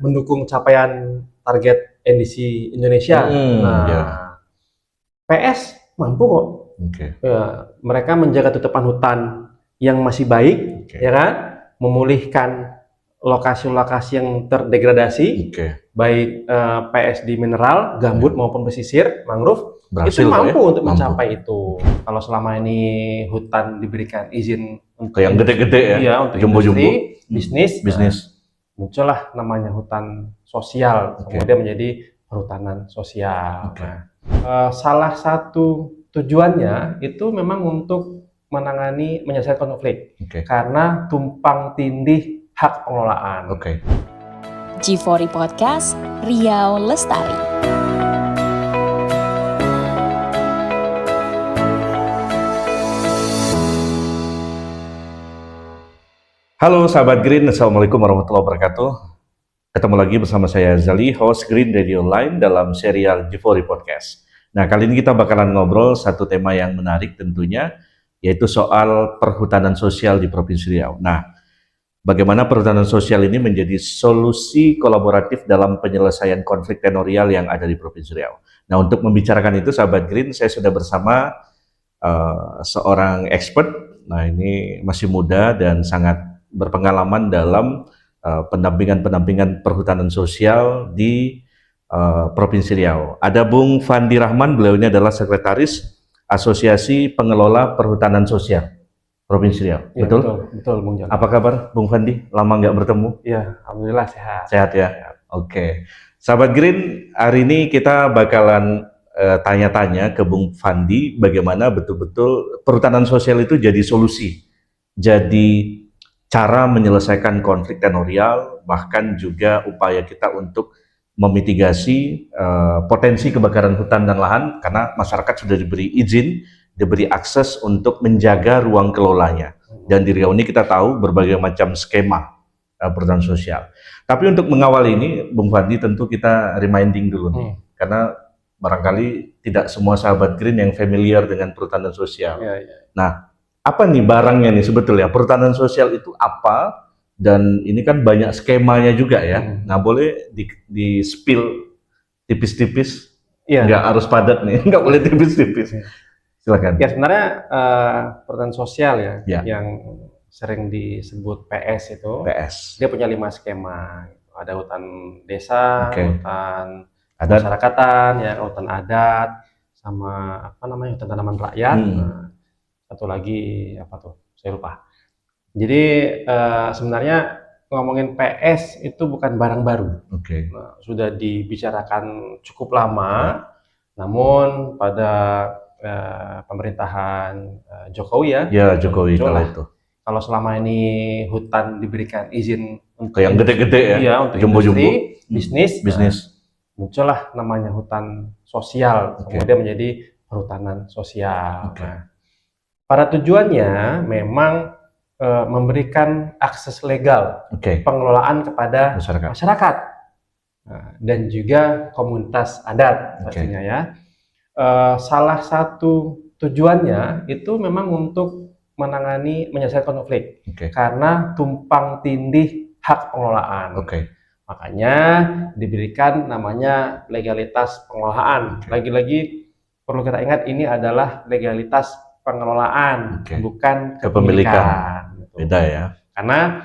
mendukung capaian target NDC Indonesia. PS mampu kok. Ya, mereka menjaga tutupan hutan yang masih baik, ya kan, memulihkan lokasi-lokasi yang terdegradasi, baik PS di mineral, gambut maupun pesisir, mangrove, itu mampu untuk mencapai itu. Kalau selama ini hutan diberikan izin untuk yang gede-gede ya, untuk industri, bisnis, muncullah namanya hutan sosial, kemudian menjadi perhutanan sosial. Salah satu tujuannya itu memang untuk menyelesaikan konflik, karena tumpang tindih hak pengelolaan. G4 Podcast, Riau Lestari. Halo sahabat Green, Assalamualaikum warahmatullahi wabarakatuh. Ketemu lagi bersama saya Zali, host Green Radio Online dalam serial G4 Podcast. Nah, kali ini kita bakalan ngobrol satu tema yang menarik tentunya, yaitu soal perhutanan sosial di Provinsi Riau. Nah, bagaimana perhutanan sosial ini menjadi solusi kolaboratif dalam penyelesaian konflik tenorial yang ada di Provinsi Riau. Nah, untuk membicarakan itu, sahabat Green, saya sudah bersama seorang expert. Nah, ini masih muda dan sangat berpengalaman dalam pendampingan perhutanan sosial di Provinsi Riau. Ada Bung Fandi Rahman, beliau ini adalah Sekretaris Asosiasi Pengelola Perhutanan Sosial Provinsi Riau. Ya, betul Bung Jan. Apa kabar Bung Fandi? Lama nggak bertemu? Ya, alhamdulillah sehat. Sehat ya? Oke. Sahabat Green, hari ini kita bakalan tanya-tanya ke Bung Fandi bagaimana betul-betul perhutanan sosial itu jadi solusi, jadi cara menyelesaikan konflik tenorial, bahkan juga upaya kita untuk memitigasi potensi kebakaran hutan dan lahan, karena masyarakat sudah diberi izin, diberi akses untuk menjaga ruang kelolanya. Dan di Riau ini kita tahu berbagai macam skema perhutanan sosial. Tapi untuk mengawal ini, Bung Fandi, tentu kita reminding dulu nih, karena barangkali tidak semua sahabat Green yang familiar dengan perhutanan sosial. Nah, apa nih barangnya nih sebetulnya? Perhutanan sosial itu apa? Dan ini kan banyak skemanya juga ya. Nah, boleh di spill tipis-tipis? Nggak harus padat nih, nggak boleh tipis-tipis. Silakan. Ya, sebenarnya perhutanan sosial ya, yang sering disebut PS itu, dia punya 5 skema. Ada hutan desa, hutan masyarakatan, ya, hutan adat, sama hutan tanaman rakyat. Satu lagi apa tuh? Saya lupa. Jadi sebenarnya ngomongin PS itu bukan barang baru. Nah, sudah dibicarakan cukup lama. Namun pada pemerintahan Jokowi ya Jokowi kala itu. Kalau selama ini hutan diberikan izin untuk yang gede-gede ya, untuk industri, bisnis, muncullah namanya hutan sosial, kemudian menjadi perhutanan sosial. Nah, pada tujuannya memang memberikan akses legal pengelolaan kepada masyarakat dan juga komunitas adat pastinya ya. Salah satu tujuannya itu memang untuk menyelesaikan konflik, karena tumpang tindih hak pengelolaan. Makanya diberikan namanya legalitas pengelolaan. Lagi-lagi perlu kita ingat, ini adalah legalitas pengelolaan, bukan kepemilikan. Beda ya. Karena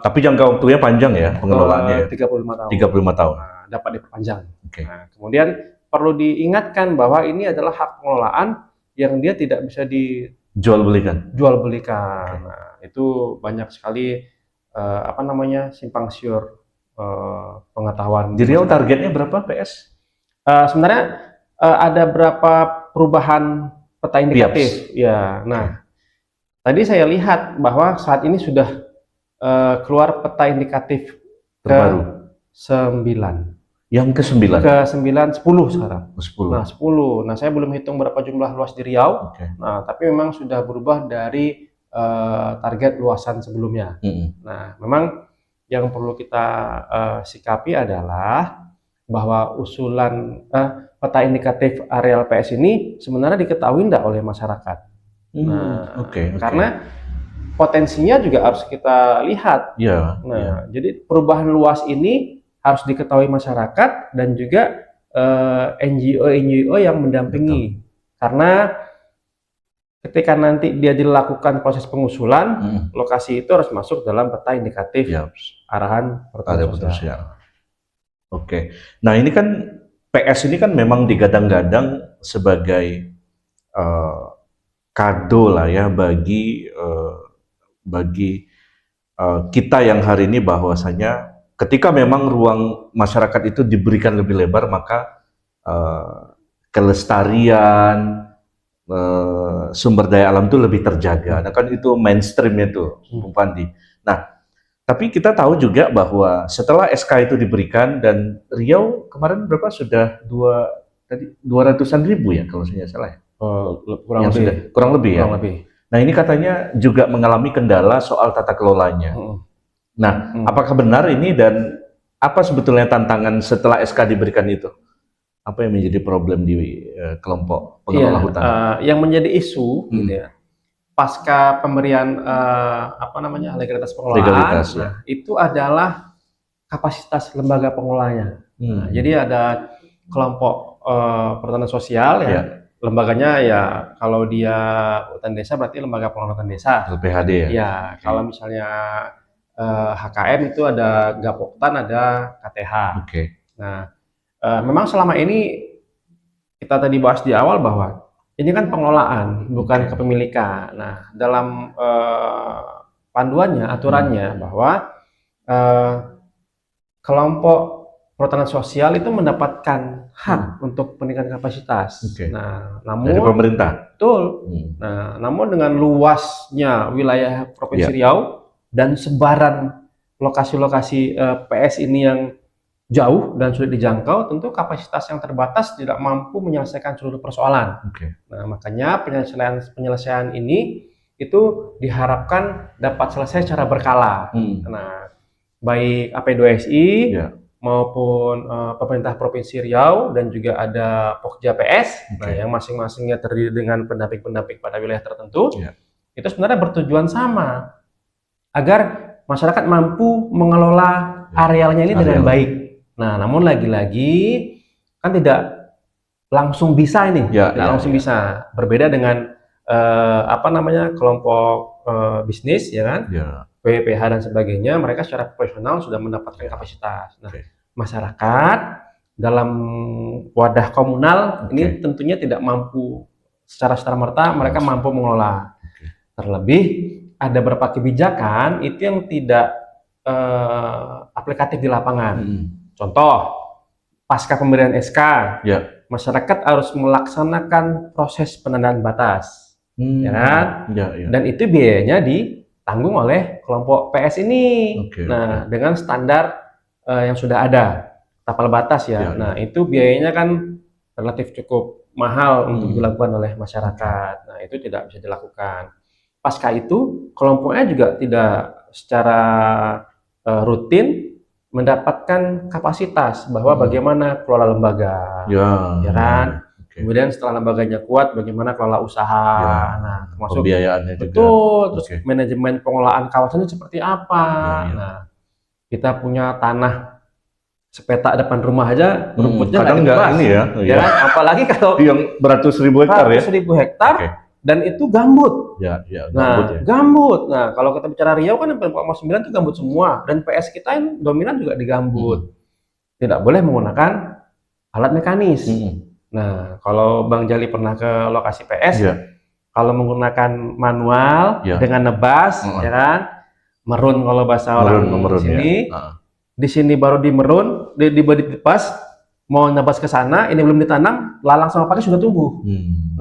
tapi jangka waktunya panjang ya pengelolaannya. 35 tahun. 35 tahun. Dapat diperpanjang. Nah, kemudian perlu diingatkan bahwa ini adalah hak pengelolaan yang dia tidak bisa dijual belikan. Nah, itu banyak sekali simpang siur pengetahuan. Di Riau targetnya berapa PS? Sebenarnya ada berapa perubahan peta indikatif ya. Nah, tadi saya lihat bahwa saat ini sudah keluar peta indikatif terbaru ke-9. Yang ke-9? Ke-9, 10 sekarang. 10. Nah, 10. Nah, saya belum hitung berapa jumlah luas di Riau. Nah, tapi memang sudah berubah dari target luasan sebelumnya. Nah, memang yang perlu kita sikapi adalah bahwa usulan peta indikatif areal PS ini sebenarnya diketahui enggak oleh masyarakat. Karena potensinya juga harus kita lihat. Jadi perubahan luas ini harus diketahui masyarakat dan juga NGO yang mendampingi. Karena ketika nanti dia dilakukan proses pengusulan, lokasi itu harus masuk dalam peta indikatif arahan perhutanan sosial. Oke. Nah, ini kan PS ini kan memang digadang-gadang sebagai kado lah ya bagi kita yang hari ini, bahwasanya ketika memang ruang masyarakat itu diberikan lebih lebar, maka kelestarian sumber daya alam itu lebih terjaga. Nah, kan itu mainstreamnya tuh, Bung Fandi. Nah, tapi kita tahu juga bahwa setelah SK itu diberikan, dan Riau kemarin berapa sudah 200-an ribu ya kalau saya salah ya. Kurang lebih ya. Nah, ini katanya juga mengalami kendala soal tata kelolanya. Nah, apakah benar ini, dan apa sebetulnya tantangan setelah SK diberikan itu? Apa yang menjadi problem di kelompok pengelola hutan? Yang menjadi isu gitu ya, pasca pemberian legalitas pengelolaan, itu adalah kapasitas lembaga pengelolanya. Jadi ada kelompok perhutanan sosial ya, lembaganya ya kalau dia hutan desa berarti lembaga pengelola hutan desa, LPHD ya. Ya, kalau misalnya HKM itu ada Gapoktan, ada KTH. Nah, memang selama ini kita tadi bahas di awal bahwa ini kan pengelolaan, bukan kepemilikan. Nah, dalam panduannya, aturannya bahwa kelompok perhutanan sosial itu mendapatkan hak untuk peningkatan kapasitas. Nah, namun dari pemerintah. Betul. Nah, namun dengan luasnya wilayah Provinsi Riau dan sebaran lokasi-lokasi PS ini yang jauh dan sulit dijangkau, tentu kapasitas yang terbatas tidak mampu menyelesaikan seluruh persoalan. Nah, makanya penyelesaian ini itu diharapkan dapat selesai secara berkala. Nah, baik AP2SI maupun pemerintah Provinsi Riau dan juga ada Pokja PS, nah, yang masing-masingnya terdiri dengan pendamping-pendamping pada wilayah tertentu, itu sebenarnya bertujuan sama agar masyarakat mampu mengelola arealnya ini dengan baik. Nah, namun lagi-lagi kan tidak langsung bisa ini, langsung bisa. Berbeda dengan kelompok bisnis, ya kan, PPH dan sebagainya, mereka secara profesional sudah mendapatkan kapasitas. Nah, masyarakat dalam wadah komunal ini tentunya tidak mampu secara merta mereka mampu mengelola. Terlebih ada beberapa kebijakan itu yang tidak aplikatif di lapangan. Contoh, pasca pemberian SK, masyarakat harus melaksanakan proses penandaan batas, ya kan? Dan itu biayanya ditanggung oleh kelompok PS ini. Dengan standar yang sudah ada, tapal batas ya. Nah, itu biayanya kan relatif cukup mahal untuk dilakukan oleh masyarakat. Nah, itu tidak bisa dilakukan. Pasca itu, kelompoknya juga tidak secara rutin mendapatkan kapasitas bahwa bagaimana kelola lembaga, ya kan? Kemudian setelah lembaganya kuat, bagaimana kelola usaha, nah termasuk pembiayaannya juga. Betul, terus manajemen pengelolaan kawasannya seperti apa. Nah, kita punya tanah sepetak depan rumah aja, rumputnya nggak dibahas, ini ya, kan? Apalagi kalau yang beratus ribu hektar ya. Dan itu gambut. Gambut. Gambut. Nah, kalau kita bicara Riau kan 4,9 itu gambut semua, dan PS kita yang dominan juga di gambut. Tidak boleh menggunakan alat mekanis. Nah, kalau Bang Jali pernah ke lokasi PS, kalau menggunakan manual dengan nebas, ya kan, merun kalau bahasa orang di sini, di sini baru dimerun, dipas, mau nebas ke sana, ini belum ditanam, lalang sama padi sudah tumbuh.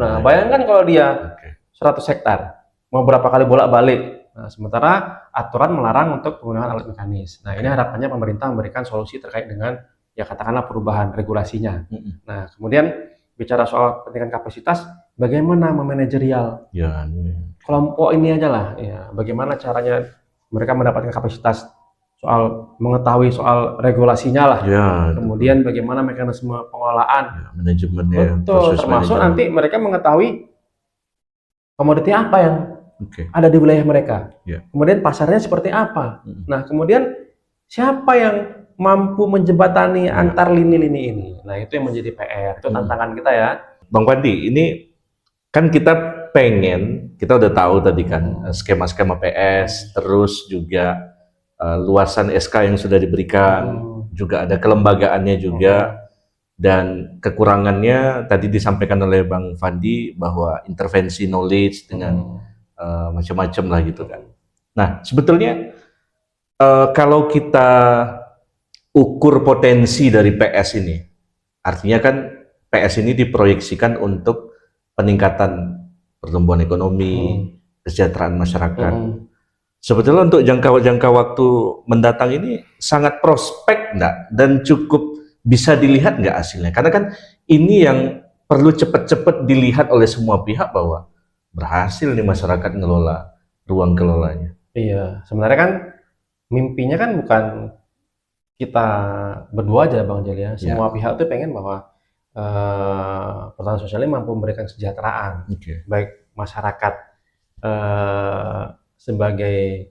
Nah, bayangkan kalau dia 100 hektar, mau berapa kali bolak-balik. Nah, sementara aturan melarang untuk penggunaan alat mekanis. Nah, ini harapannya pemerintah memberikan solusi terkait dengan, ya katakanlah, perubahan regulasinya. Nah, kemudian bicara soal peningkatan kapasitas, bagaimana memanajerial kelompok ini aja lah. Ya, bagaimana caranya mereka mendapatkan kapasitas, soal mengetahui soal regulasinya lah, kemudian bagaimana mekanisme pengelolaan, manajemennya, betul, termasuk nanti mereka mengetahui komoditi apa yang ada di wilayah mereka. Kemudian pasarnya seperti apa? Nah, kemudian siapa yang mampu menjembatani antar lini-lini ini? Nah, itu yang menjadi PR, itu tantangan kita ya. Bang Fandi, ini kan kita udah tahu tadi kan skema-skema PS, terus juga luasan SK yang sudah diberikan, juga ada kelembagaannya juga, dan kekurangannya tadi disampaikan oleh Bang Fandi bahwa intervensi knowledge dengan macam-macam lah gitu kan. Nah, sebetulnya kalau kita ukur potensi dari PS ini, artinya kan PS ini diproyeksikan untuk peningkatan pertumbuhan ekonomi, kesejahteraan masyarakat. Sebetulnya untuk jangka waktu mendatang ini sangat prospek enggak? Dan cukup bisa dilihat nggak hasilnya? Karena kan ini yang perlu cepat-cepat dilihat oleh semua pihak bahwa berhasil nih masyarakat ngelola ruang kelolanya. Iya, sebenarnya kan mimpinya kan bukan kita berdua aja Bang Jel ya. Semua pihak tuh pengen bahwa pertahanan sosial ini mampu memberikan kesejahteraan, baik masyarakat sebagai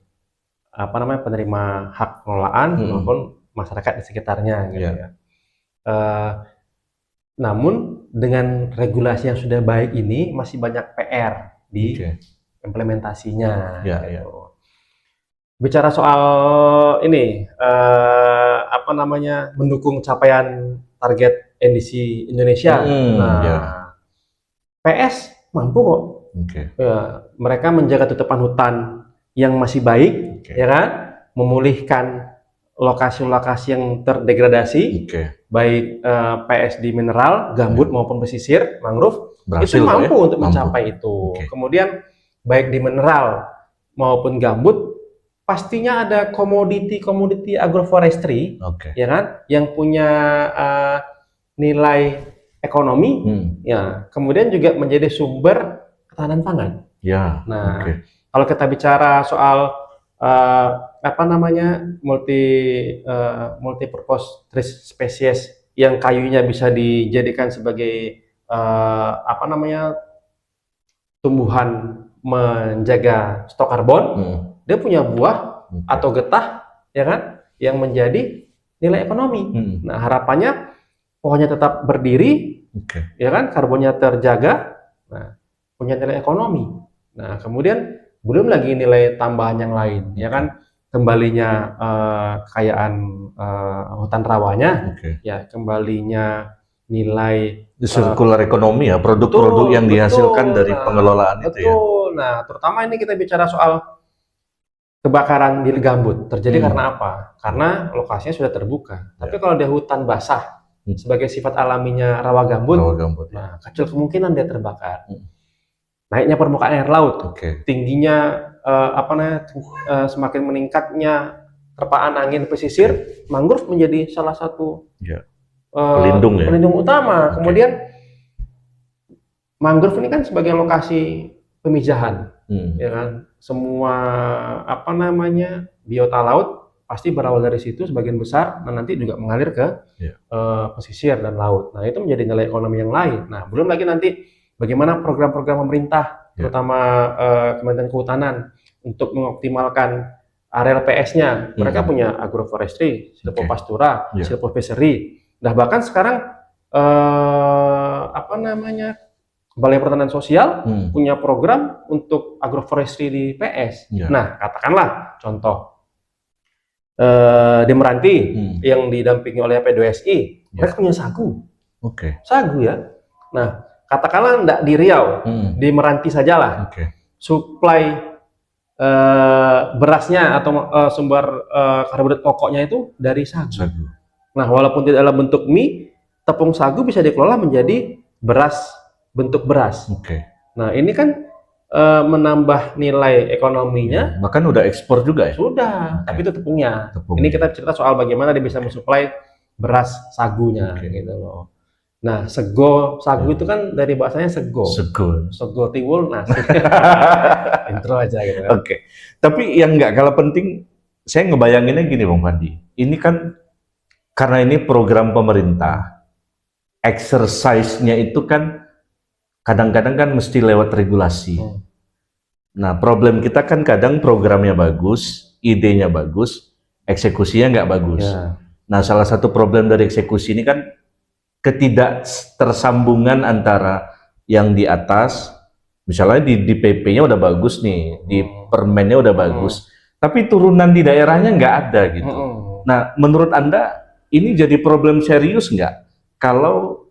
penerima hak pengelolaan maupun masyarakat di sekitarnya gitu ya. Namun dengan regulasi yang sudah baik ini masih banyak PR di implementasinya. Gitu. Bicara soal ini mendukung capaian target NDC Indonesia. PS mampu kok. Ya, mereka menjaga tutupan hutan yang masih baik, ya kan, memulihkan lokasi-lokasi yang terdegradasi, baik PS di mineral, gambut maupun pesisir, mangrove, itu mampu untuk mencapai itu. Kemudian baik di mineral maupun gambut, pastinya ada komoditi agroforestry, ya kan, yang punya nilai ekonomi, ya, kemudian juga menjadi sumber ketahanan pangan. Kalau kita bicara soal multi-purpose tree species yang kayunya bisa dijadikan sebagai tumbuhan menjaga stok karbon, dia punya buah atau getah, ya kan, yang menjadi nilai ekonomi. Nah, harapannya pohonnya tetap berdiri, ya kan, karbonnya terjaga, nah, punya nilai ekonomi. Nah, kemudian belum lagi nilai tambahan yang lain, ya kan, kembalinya kekayaan hutan rawanya, ya, kembalinya nilai sirkular ekonomi ya, produk-produk yang dihasilkan dari pengelolaan itu ya. Nah, terutama ini kita bicara soal kebakaran di gambut terjadi karena apa? Karena lokasinya sudah terbuka. Tapi kalau dia hutan basah sebagai sifat alaminya rawa gambut, nah, kecil kemungkinan dia terbakar. Naiknya permukaan air laut, tingginya semakin meningkatnya terpaan angin pesisir, mangrove menjadi salah satu pelindung utama. Kemudian mangrove ini kan sebagai lokasi pemijahan, ya kan, semua biota laut pasti berawal dari situ sebagian besar, dan nanti juga mengalir ke pesisir dan laut. Nah, itu menjadi nilai ekonomi yang lain. Nah, belum lagi nanti bagaimana program-program pemerintah, terutama Kementerian Kehutanan, untuk mengoptimalkan areal PS-nya. Mereka punya agroforestry, silvopastura, silvofishery. Nah, bahkan sekarang Balai Pertanian Sosial punya program untuk agroforestry di PS. Nah, katakanlah contoh di Meranti yang didampingi oleh P2SI, mereka punya sagu. Sagu ya. Nah, katakanlah enggak di Riau, di Meranti sajalah. Suplai berasnya atau sumber karbohidrat pokoknya itu dari sagu. Nah, walaupun tidak dalam bentuk mie, tepung sagu bisa dikelola menjadi beras bentuk beras. Nah, ini kan menambah nilai ekonominya. Bahkan udah ekspor juga ya? Sudah, tapi itu tepungnya. Ini kita cerita soal bagaimana dia bisa mensuplai beras sagunya, gitu loh. Nah, sego sagu itu kan dari bahasanya sego tiwul nasi. Intro aja gitu kan. Tapi yang nggak kalah penting, saya ngebayanginnya gini Bang Fandi. Ini kan karena ini program pemerintah, exercise-nya itu kan kadang-kadang kan mesti lewat regulasi. Nah, problem kita kan kadang programnya bagus, idenya bagus, eksekusinya nggak bagus. Ya. Nah, salah satu problem dari eksekusi ini kan ketidaktersambungan antara yang di atas, misalnya di PP-nya udah bagus nih, di permennya udah bagus, tapi turunan di daerahnya nggak ada gitu. Nah, menurut Anda ini jadi problem serius nggak? Kalau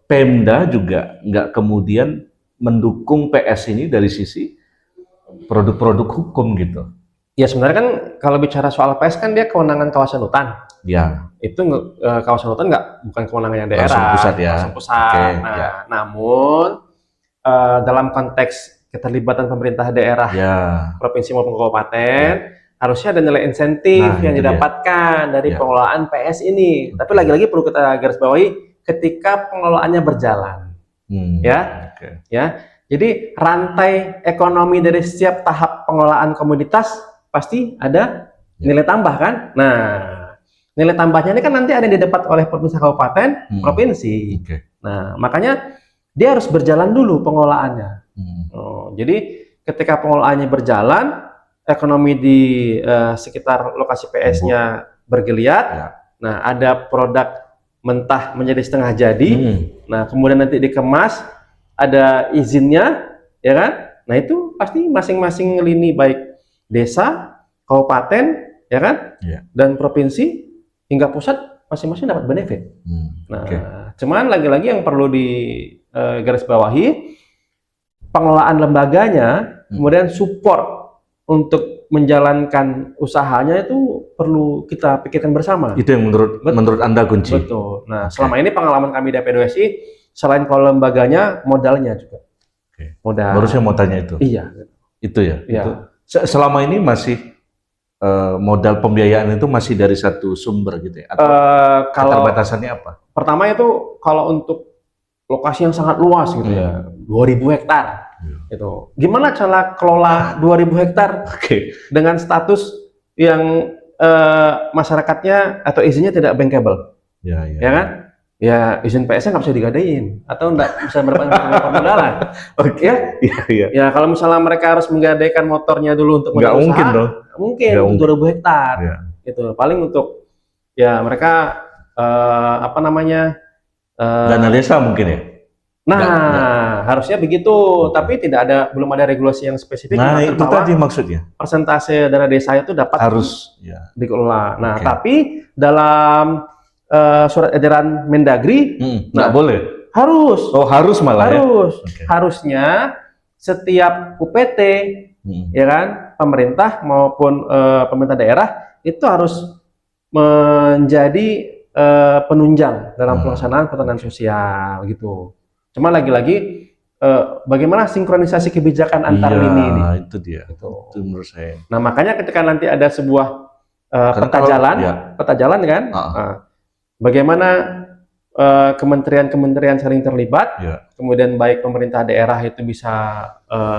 Pemda juga nggak kemudian mendukung PS ini dari sisi produk-produk hukum gitu. Ya sebenarnya kan kalau bicara soal PS kan dia kewenangan kawasan hutan. Ya. Itu kawasan hutan bukan kewenangannya daerah. Langsung pusat ya. Langsung pusat. Okay, nah, ya. Namun dalam konteks keterlibatan pemerintah daerah, provinsi maupun kabupaten, harusnya ada nilai insentif yang didapatkan dari pengelolaan PS ini. Tapi lagi-lagi perlu kita garis bawahi ketika pengelolaannya berjalan. Ya. Jadi rantai ekonomi dari setiap tahap pengelolaan komoditas pasti ada nilai tambah kan? Nah, nilai tambahnya ini kan nanti ada yang didapat oleh provinsi kabupaten, provinsi. Nah, makanya dia harus berjalan dulu pengelolaannya. Jadi ketika pengelolaannya berjalan, ekonomi di sekitar lokasi PS-nya bergeliat. Nah, ada produk mentah menjadi setengah jadi. Nah, kemudian nanti dikemas, ada izinnya, ya kan? Nah, itu pasti masing-masing lini baik desa, kabupaten, ya kan? Dan provinsi hingga pusat masing-masing dapat benefit. Nah, cuman lagi-lagi yang perlu di garis bawahi, pengelolaan lembaganya, kemudian support untuk menjalankan usahanya itu perlu kita pikirkan bersama. Itu yang menurut Anda kunci. Betul. Nah, selama ini pengalaman kami di APDWSI, selain kalau lembaganya, modalnya juga. Modal. Baru saya mau tanya itu. Iya. Itu ya. Iya. Itu. Selama ini masih modal pembiayaan itu masih dari satu sumber gitu ya? Atau keterbatasannya apa? Pertama itu kalau untuk lokasi yang sangat luas gitu ya, 2000 hektar. Itu. Gimana cara kelola 2000 hektar dengan status yang masyarakatnya atau izinnya tidak bankable? Ya kan? Ya izin PS-nya nggak bisa digadain atau nggak bisa mendapatkan permodalan. Ya kalau misalnya mereka harus menggadaikan motornya dulu untuk nggak mungkin dong. Mungkin 2000 hektar. Gitu. Paling untuk ya mereka dana desa mungkin ya. Nah, harusnya begitu, tapi belum ada regulasi yang spesifik. Nah, itu tadi maksudnya. Persentase dana desa itu dapat dikelola. Nah, tapi dalam surat edaran Mendagri, nggak boleh. Harus. Oh, harus malah harus. Harusnya setiap UPT, ya kan, pemerintah maupun pemerintah daerah itu harus menjadi penunjang dalam pelaksanaan pertanian sosial gitu. Cuma lagi-lagi bagaimana sinkronisasi kebijakan antar lini ini. Itu dia. Itu menurut saya. Nah, makanya ketika nanti ada sebuah peta jalan kan, bagaimana kementerian-kementerian saling terlibat, kemudian baik pemerintah daerah itu bisa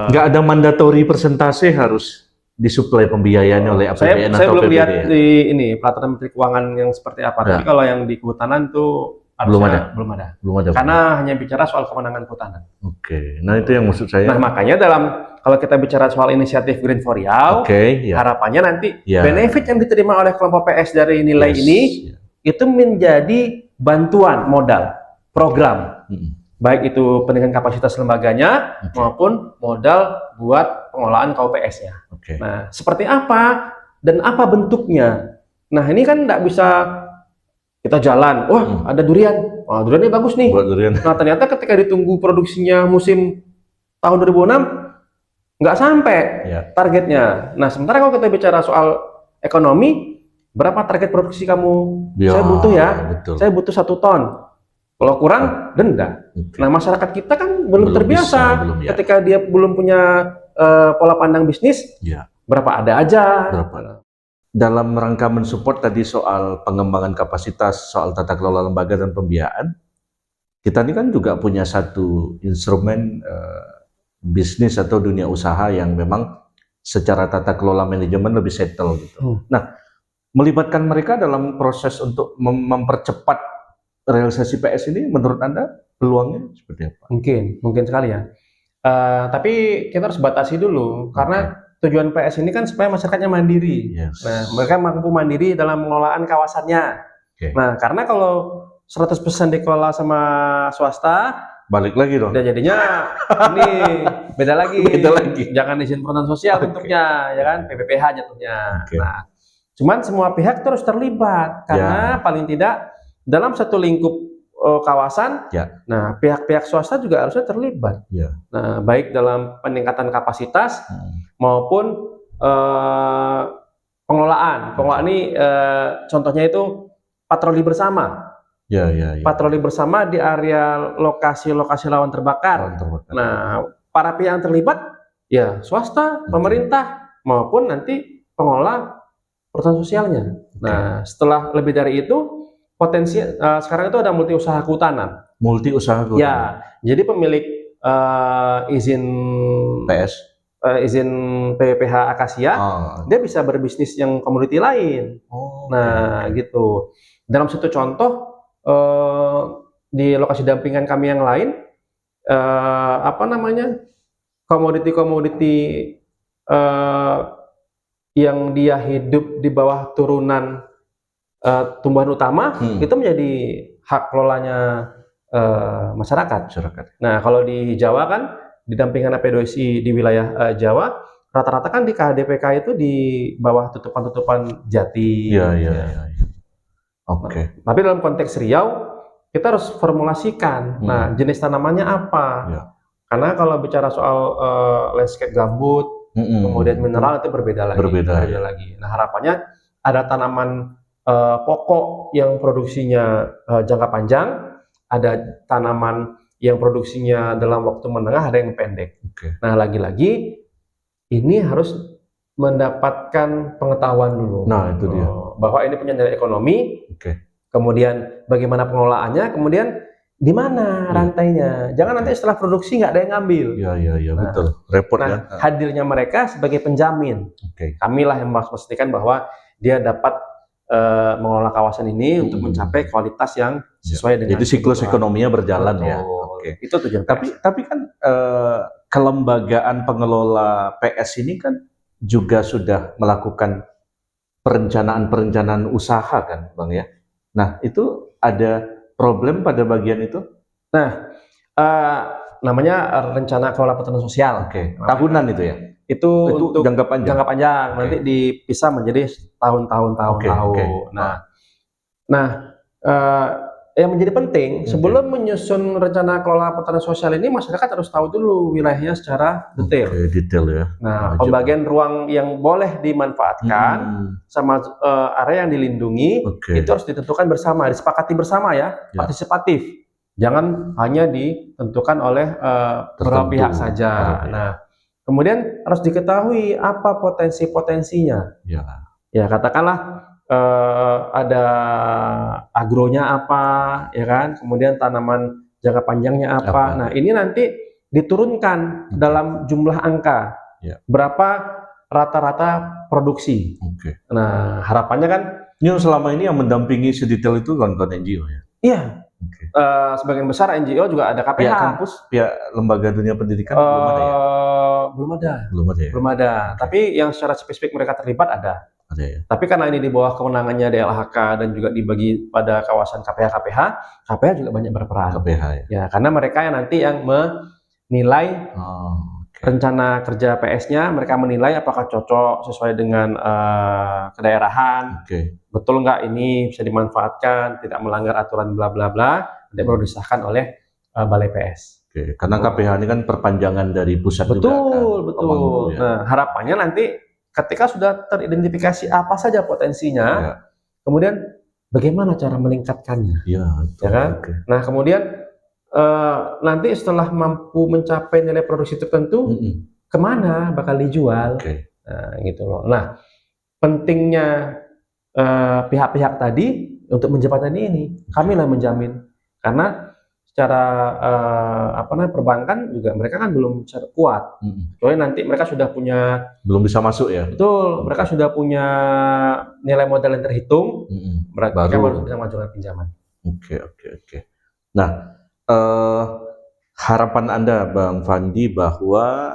nggak ada mandatory persentase harus disuplai pembiayaannya oleh APBN atau saya belum PPD, lihat di ini peraturan Menteri Keuangan yang seperti apa. Tapi kalau yang di kehutanan tuh belum ada. Karena hanya bicara soal kewenangan kehutanan. Nah itu yang maksud saya. Nah makanya kalau kita bicara soal inisiatif Green for Riau, harapannya nanti benefit yang diterima oleh kelompok PS dari nilai ini itu menjadi bantuan modal program, baik itu peningkatan kapasitas lembaganya maupun modal buat pengelolaan KUPS-nya. Nah seperti apa dan apa bentuknya? Nah ini kan nggak bisa kita jalan, ada durian, duriannya bagus nih. Nah ternyata ketika ditunggu produksinya musim tahun 2006 nggak sampai targetnya. Nah sementara kalau kita bicara soal ekonomi, berapa target produksi kamu? Saya butuh saya butuh 1 ton. Kalau kurang denda. Nah masyarakat kita kan belum terbiasa ketika dia belum punya pola pandang bisnis. Berapa ada aja. Dalam rangka mensupport tadi soal pengembangan kapasitas, soal tata kelola lembaga dan pembiayaan, kita ini kan juga punya satu instrumen bisnis atau dunia usaha yang memang secara tata kelola manajemen lebih settle gitu. Nah, melibatkan mereka dalam proses untuk mempercepat realisasi PS ini, menurut Anda peluangnya seperti apa? Mungkin sekali ya. Tapi kita harus batasi dulu karena tujuan PS ini kan supaya masyarakatnya mandiri. Yes. Nah, mereka mampu mandiri dalam pengelolaan kawasannya. Nah, karena kalau 100% dikelola sama swasta, balik lagi dong. Dan jadinya ini beda lagi. Jangan izin perhutanan sosial bentuknya, ya kan? PPPH jatuhnya. Nah, cuman semua pihak terus terlibat karena paling tidak dalam satu lingkup kawasan, nah pihak-pihak swasta juga harusnya terlibat. Nah, baik dalam peningkatan kapasitas maupun pengelolaan. Pengelolaan ini contohnya itu patroli bersama. Patroli bersama di area lokasi-lokasi rawan terbakar. Nah, para pihak yang terlibat ya swasta, pemerintah maupun nanti pengelola perhutanan sosialnya. Nah, setelah lebih dari itu potensi sekarang itu ada multi usaha kehutanan. Multi usaha kehutanan. Ya, jadi pemilik izin PS, izin PPPH Akasia, dia bisa berbisnis yang komoditi lain. Gitu. Dalam satu contoh di lokasi dampingan kami yang lain, komoditi-komoditi yang dia hidup di bawah turunan tumbuhan utama itu menjadi hak kelolanya masyarakat. Nah, kalau di Jawa kan di dampingan APDOSI di wilayah Jawa rata-rata kan di KHDPK itu di bawah tutupan-tutupan jati. Tapi dalam konteks Riau kita harus formulasikan. Nah, jenis tanamannya apa? Karena kalau bicara soal landscape gambut, kemudian mineral itu berbeda lagi. Nah, harapannya ada tanaman pokok yang produksinya jangka panjang, ada tanaman yang produksinya dalam waktu menengah, ada yang pendek. Nah, lagi-lagi ini harus mendapatkan pengetahuan dulu. Nah, itu dia. Bahwa ini punya nilai ekonomi. Kemudian bagaimana pengelolaannya, kemudian di mana rantainya. Jangan nanti setelah produksi nggak ada yang ngambil. Iya, betul. Repot kan. Hadirnya mereka sebagai penjamin. Kamilah yang memastikan bahwa dia dapat mengelola kawasan ini untuk mencapai kualitas yang sesuai dengan. Jadi siklus ekonominya berjalan. Itu tujuan. Tapi kan kelembagaan pengelola PS ini kan juga sudah melakukan perencanaan usaha kan, Bang ya. Nah, itu ada problem pada bagian itu? Nah, namanya rencana kelola perhutanan sosial. Tahunan itu ya? Itu untuk jangka panjang. Nanti dipisah menjadi tahun-tahun. Yang menjadi penting sebelum menyusun rencana kelola perhutanan sosial ini, masyarakat harus tahu dulu wilayahnya secara detail. Detail ya. Nah, pembagian ruang yang boleh dimanfaatkan sama area yang dilindungi itu harus ditentukan bersama, disepakati bersama ya, partisipatif. Jangan hanya ditentukan oleh beberapa pihak saja. Nah, kemudian harus diketahui apa potensi-potensinya. Ya, katakanlah ada agronya apa, ya kan? Kemudian tanaman jangka panjangnya apa. Nah, ini nanti diturunkan dalam jumlah angka. Berapa rata-rata produksi. Nah, harapannya kan ini selama ini yang mendampingi sedetail itu kawan-kawan NGO ya? Iya. Sebagian besar NGO juga ada KPH. Pihak kampus, pihak lembaga dunia pendidikan belum ada. Tapi yang secara spesifik mereka terlibat ada. Tapi karena ini di bawah kewenangannya DLHK dan juga dibagi pada kawasan KPH juga banyak berperan. Ya, karena mereka yang nanti yang menilai rencana kerja PS-nya, mereka menilai apakah cocok sesuai dengan kedaerahan. Betul nggak ini bisa dimanfaatkan, tidak melanggar aturan bla bla bla, dan baru disahkan oleh Balai PS. Karena KPH ini kan perpanjangan dari pusat juga kan. Betul. Nah, harapannya nanti ketika sudah teridentifikasi apa saja potensinya, kemudian bagaimana cara meningkatkannya, ya kan? Nah, kemudian nanti setelah mampu mencapai nilai produksi tertentu, kemana bakal dijual? Nah, gitu loh. Nah, pentingnya pihak-pihak tadi untuk menjembatani ini, kamilah menjamin, karena secara perbankan juga mereka kan belum secara kuat. Soalnya nanti mereka sudah punya, belum bisa masuk ya. Betul, mereka sudah punya nilai modal yang terhitung, mereka baru bisa mengajukan pinjaman. Nah, harapan Anda, Bang Fandi, bahwa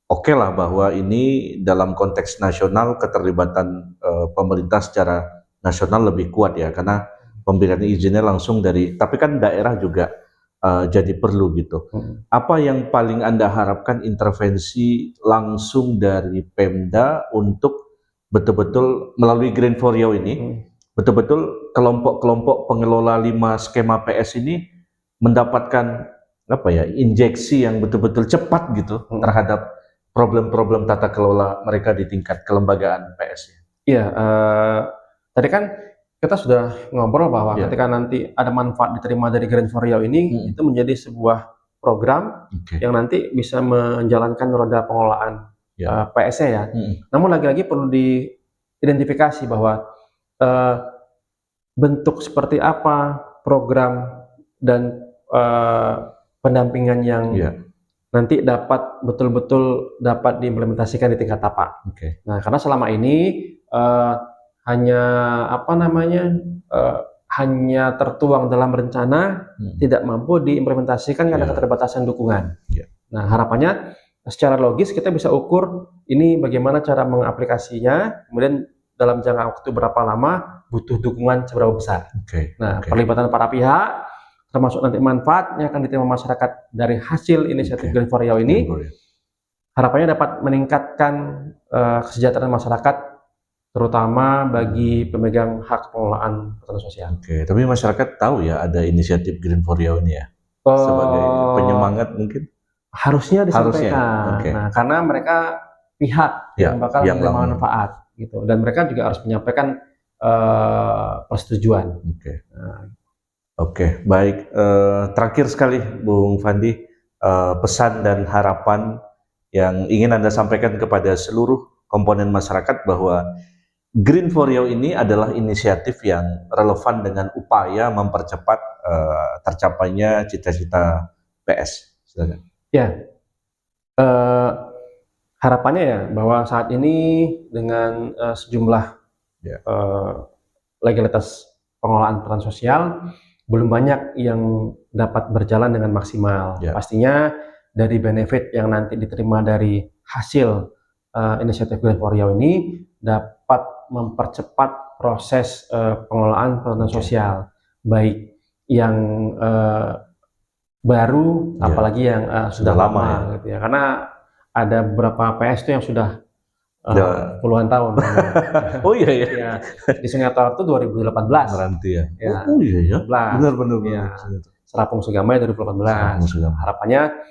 oke lah bahwa ini dalam konteks nasional keterlibatan pemerintah secara nasional lebih kuat ya, karena pemberian izinnya langsung dari, tapi kan daerah juga jadi perlu gitu. Apa yang paling Anda harapkan intervensi langsung dari Pemda untuk betul-betul melalui Green for Riau ini, betul-betul kelompok-kelompok pengelola 5 skema PS ini mendapatkan apa ya, injeksi yang betul-betul cepat gitu terhadap problem-problem tata kelola mereka di tingkat kelembagaan PS. Iya, tadi kan kita sudah ngobrol bahwa ketika nanti ada manfaat diterima dari Green for Riau ini, itu menjadi sebuah program yang nanti bisa menjalankan roda pengelolaan PS-nya ya. Namun lagi-lagi perlu diidentifikasi bahwa bentuk seperti apa program dan pendampingan yang nanti dapat betul-betul dapat diimplementasikan di tingkat tapak. Nah, karena selama ini hanya hanya tertuang dalam rencana, tidak mampu diimplementasikan karena keterbatasan dukungan. Nah, harapannya secara logis kita bisa ukur ini bagaimana cara mengaplikasinya, kemudian dalam jangka waktu berapa lama, butuh dukungan seberapa besar. Perlibatan para pihak, termasuk nanti manfaat yang akan diterima masyarakat dari hasil inisiatif Green for Riau ini, harapannya dapat meningkatkan kesejahteraan masyarakat, terutama bagi pemegang hak pengelolaan perhutanan sosial. Tapi masyarakat tahu ya ada inisiatif Green for Riau ini ya? Sebagai penyemangat mungkin? Harusnya disampaikan. Nah, karena mereka pihak yang bakal menerima manfaat gitu, dan mereka juga harus menyampaikan persetujuan. Baik. Terakhir sekali, Bung Fandi, pesan dan harapan yang ingin Anda sampaikan kepada seluruh komponen masyarakat bahwa Green for Riau ini adalah inisiatif yang relevan dengan upaya mempercepat tercapainya cita-cita PS. Silakan. Ya, harapannya ya bahwa saat ini dengan sejumlah legalitas pengelolaan perhutanan sosial belum banyak yang dapat berjalan dengan maksimal. Pastinya dari benefit yang nanti diterima dari hasil inisiatif Green for Riau ini dapat mempercepat proses pengelolaan perhutanan sosial, baik yang baru, apalagi yang sudah lama gitu ya. Karena ada beberapa PS itu yang sudah puluhan tahun. Di Sungai Tor itu 2018. Nanti ya. Benar-benar. Serapung Sugamay 2018. Harapannya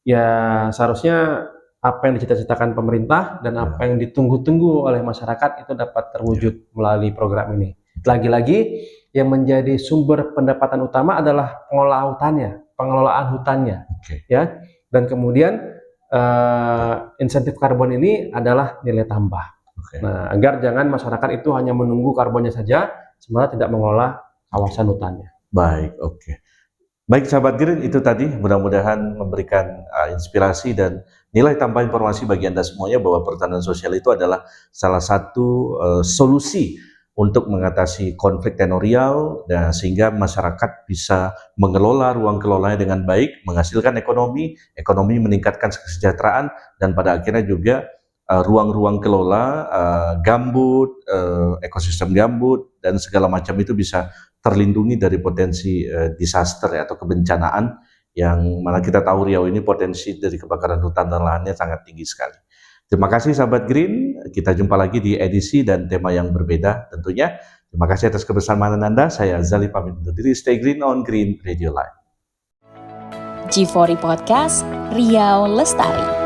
ya seharusnya apa yang dicita-citakan pemerintah dan apa yang ditunggu-tunggu oleh masyarakat itu dapat terwujud melalui program ini. Lagi-lagi yang menjadi sumber pendapatan utama adalah pengelolaan hutannya, ya. Dan kemudian insentif karbon ini adalah nilai tambah. Nah, agar jangan masyarakat itu hanya menunggu karbonnya saja, sementara tidak mengelola kawasan hutannya. Baik, Baik, sahabat Green, itu tadi mudah-mudahan memberikan inspirasi dan nilai tambah informasi bagi Anda semuanya bahwa perhutanan sosial itu adalah salah satu solusi untuk mengatasi konflik tenorial dan sehingga masyarakat bisa mengelola ruang kelolanya dengan baik, menghasilkan ekonomi meningkatkan kesejahteraan, dan pada akhirnya juga ruang-ruang kelola gambut, ekosistem gambut dan segala macam itu bisa terlindungi dari potensi disaster atau kebencanaan yang mana kita tahu Riau ini potensi dari kebakaran hutan dan lahannya sangat tinggi sekali. Terima kasih sahabat Green, kita jumpa lagi di edisi dan tema yang berbeda tentunya. Terima kasih atas kebersamaan Anda, saya Zali pamit undur diri, stay green on Green Radio Live. G4 Podcast, Riau Lestari.